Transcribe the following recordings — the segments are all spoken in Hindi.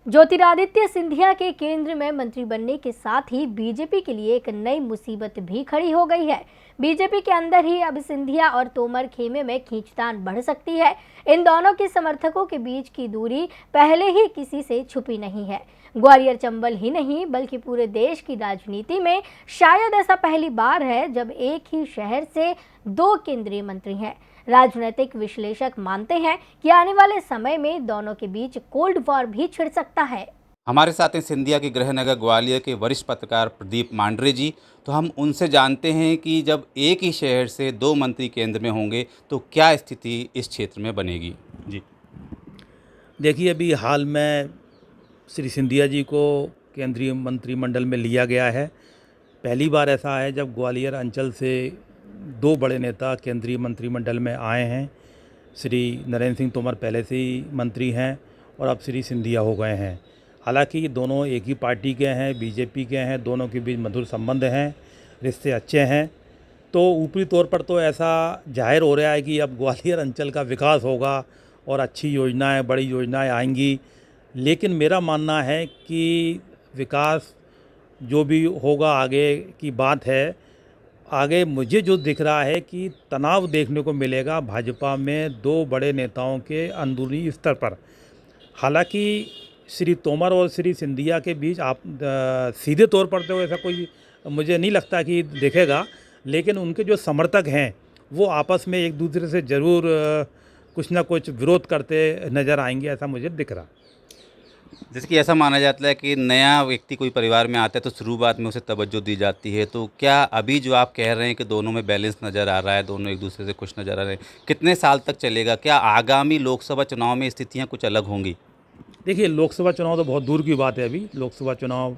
ज्योतिरादित्य सिंधिया के केंद्र में मंत्री बनने के साथ ही बीजेपी के लिए एक नई मुसीबत भी खड़ी हो गई है। बीजेपी के अंदर ही अब सिंधिया और तोमर खेमे में खींचतान बढ़ सकती है। इन दोनों के समर्थकों के बीच की दूरी पहले ही किसी से छुपी नहीं है। ग्वालियर चंबल ही नहीं बल्कि पूरे देश की राजनीति में शायद ऐसा पहली बार है जब एक ही शहर से दो केंद्रीय मंत्री हैं। राजनीतिक विश्लेषक मानते हैं कि आने वाले समय में दोनों के बीच कोल्ड वॉर भी छिड़ सकता है। हमारे साथ हैं सिंधिया के गृहनगर ग्वालियर के वरिष्ठ पत्रकार प्रदीप मांडरे जी। तो हम उनसे जानते हैं कि जब एक ही शहर से दो मंत्री केंद्र में होंगे तो क्या स्थिति इस क्षेत्र में बनेगी। जी देखिए, अभी हाल में श्री सिंधिया जी को केंद्रीय मंत्रिमंडल में लिया गया है। पहली बार ऐसा है जब ग्वालियर अंचल से दो बड़े नेता केंद्रीय मंत्रिमंडल में आए हैं। श्री नरेंद्र सिंह तोमर पहले से ही मंत्री हैं और अब श्री सिंधिया हो गए हैं। हालांकि दोनों एक ही पार्टी के हैं, बीजेपी के हैं, दोनों के बीच मधुर संबंध हैं, रिश्ते अच्छे हैं। तो ऊपरी तौर पर तो ऐसा जाहिर हो रहा है कि अब ग्वालियर अंचल का विकास होगा और अच्छी योजनाएं, बड़ी योजनाएं आएंगी। लेकिन मेरा मानना है कि विकास जो भी होगा आगे की बात है। आगे मुझे जो दिख रहा है कि तनाव देखने को मिलेगा भाजपा में दो बड़े नेताओं के अंदरूनी स्तर पर। हालांकि श्री तोमर और श्री सिंधिया के बीच सीधे तौर पर तो ऐसा कोई मुझे नहीं लगता कि दिखेगा, लेकिन उनके जो समर्थक हैं वो आपस में एक दूसरे से ज़रूर कुछ ना कुछ विरोध करते नज़र आएंगे, ऐसा मुझे दिख रहा। जैसे कि ऐसा माना जाता है कि नया व्यक्ति कोई परिवार में आता है तो शुरुआत में उसे तवज्जो दी जाती है। तो क्या अभी जो आप कह रहे हैं कि दोनों में बैलेंस नज़र आ रहा है, दोनों एक दूसरे से खुश नज़र आ रहे हैं, कितने साल तक चलेगा? क्या आगामी लोकसभा चुनाव में स्थितियाँ कुछ अलग होंगी? देखिए, लोकसभा चुनाव तो बहुत दूर की बात है। अभी लोकसभा चुनाव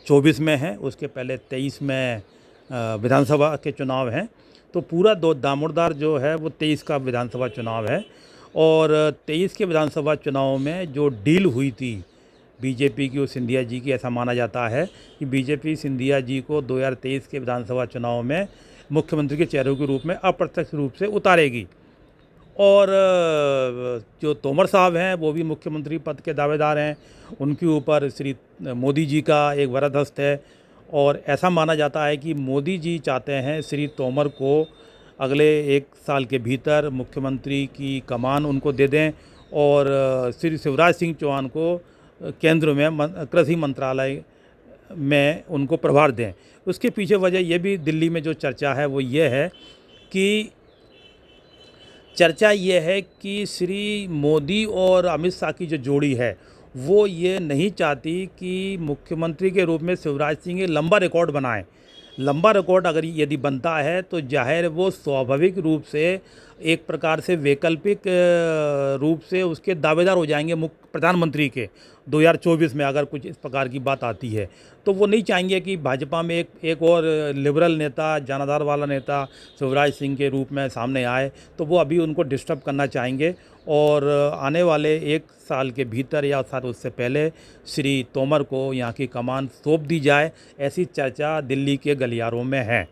24 में है, उसके पहले 23 में विधानसभा के चुनाव हैं। तो पूरा दो दामोदर जो है वो 23 का विधानसभा चुनाव है। और 23 के विधानसभा चुनाव में जो डील हुई थी बीजेपी की और सिंधिया जी की, ऐसा माना जाता है कि बीजेपी सिंधिया जी को 2023 के विधानसभा चुनाव में मुख्यमंत्री के चेहरे के रूप में अप्रत्यक्ष रूप से उतारेगी। और जो तोमर साहब हैं वो भी मुख्यमंत्री पद के दावेदार हैं। उनके ऊपर श्री मोदी जी का एक वरदहस्त है और ऐसा माना जाता है कि मोदी जी चाहते हैं श्री तोमर को अगले 1 साल के भीतर मुख्यमंत्री की कमान उनको दे दें और श्री शिवराज सिंह चौहान को केंद्र में कृषि मंत्रालय में उनको प्रभार दें। उसके पीछे वजह ये भी दिल्ली में जो चर्चा है वो ये है कि श्री मोदी और अमित शाह की जो जोड़ी है वो ये नहीं चाहती कि मुख्यमंत्री के रूप में शिवराज सिंह एक लंबा रिकॉर्ड बनाएं। लंबा रिकॉर्ड अगर यदि बनता है तो जाहिर वो स्वाभाविक रूप से एक प्रकार से वैकल्पिक रूप से उसके दावेदार हो जाएंगे मुख्य प्रधानमंत्री के 2024 में। अगर कुछ इस प्रकार की बात आती है तो वो नहीं चाहेंगे कि भाजपा में एक और लिबरल नेता, जनाधार वाला नेता शिवराज सिंह के रूप में सामने आए। तो वो अभी उनको डिस्टर्ब करना चाहेंगे और आने वाले 1 साल के भीतर या शायद उससे पहले श्री तोमर को यहाँ की कमान सौंप दी जाए, ऐसी चर्चा दिल्ली के गलियारों में है।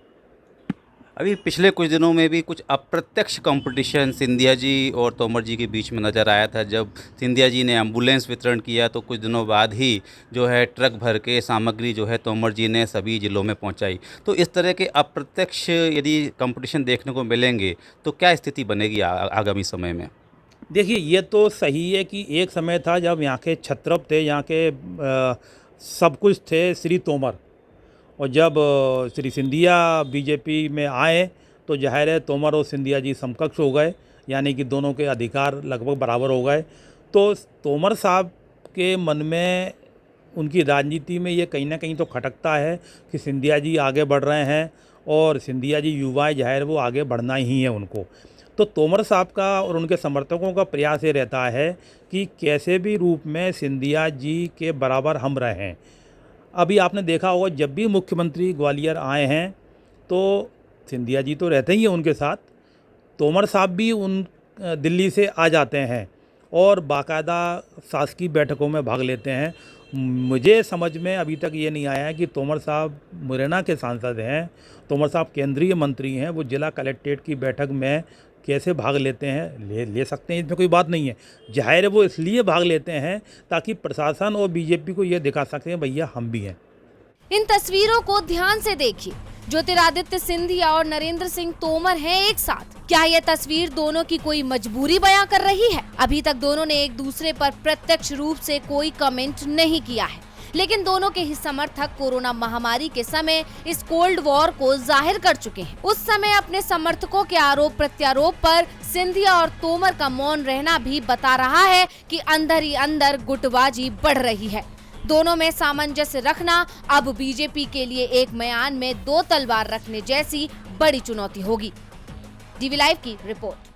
अभी पिछले कुछ दिनों में भी कुछ अप्रत्यक्ष कंपटीशन सिंधिया जी और तोमर जी के बीच में नज़र आया था। जब सिंधिया जी ने एम्बुलेंस वितरण किया तो कुछ दिनों बाद ही जो है ट्रक भर के सामग्री जो है तोमर जी ने सभी ज़िलों में पहुंचाई। तो इस तरह के अप्रत्यक्ष यदि कंपटीशन देखने को मिलेंगे तो क्या स्थिति बनेगी आगामी समय में? देखिए, ये तो सही है कि एक समय था जब यहाँ के छत्रप थे, यहाँ के सब कुछ थे श्री तोमर। और जब श्री सिंधिया बीजेपी में आए तो जाहिर है तोमर और सिंधिया जी समकक्ष हो गए, यानी कि दोनों के अधिकार लगभग बराबर हो गए। तो तोमर साहब के मन में, उनकी राजनीति में ये कहीं ना कहीं तो खटकता है कि सिंधिया जी आगे बढ़ रहे हैं और सिंधिया जी युवाएं, जाहिर वो आगे बढ़ना ही है उनको। तो तोमर साहब का और उनके समर्थकों का प्रयास ये रहता है कि कैसे भी रूप में सिंधिया जी के बराबर हम रहें। अभी आपने देखा होगा जब भी मुख्यमंत्री ग्वालियर आए हैं तो सिंधिया जी तो रहते ही हैं उनके साथ, तोमर साहब भी उन दिल्ली से आ जाते हैं और बाकायदा शासकीय बैठकों में भाग लेते हैं मुझे समझ में अभी तक ये नहीं आया है कि तोमर साहब मुरैना के सांसद हैं, तोमर साहब केंद्रीय मंत्री हैं, वो जिला कलेक्ट्रेट की बैठक में कैसे भाग लेते हैं। ले सकते हैं, इसमें कोई बात नहीं है। जाहिर है वो इसलिए भाग लेते हैं ताकि प्रशासन और बीजेपी को ये दिखा सकते हैं भैया हम भी हैं। इन तस्वीरों को ध्यान से देखिए। ज्योतिरादित्य सिंधिया और नरेंद्र सिंह तोमर हैं एक साथ। क्या यह तस्वीर दोनों की कोई मजबूरी बयां कर रही है? अभी तक दोनों ने एक दूसरे पर प्रत्यक्ष रूप से कोई कमेंट नहीं किया है, लेकिन दोनों के ही समर्थक कोरोना महामारी के समय इस कोल्ड वॉर को जाहिर कर चुके हैं। उस समय अपने समर्थकों के आरोप प्रत्यारोप पर सिंधिया और तोमर का मौन रहना भी बता रहा है कि अंदर ही अंदर गुटबाजी बढ़ रही है। दोनों में सामंजस्य रखना अब बीजेपी के लिए एक म्यान में दो तलवार रखने जैसी बड़ी चुनौती होगी। डीवी लाइव की रिपोर्ट।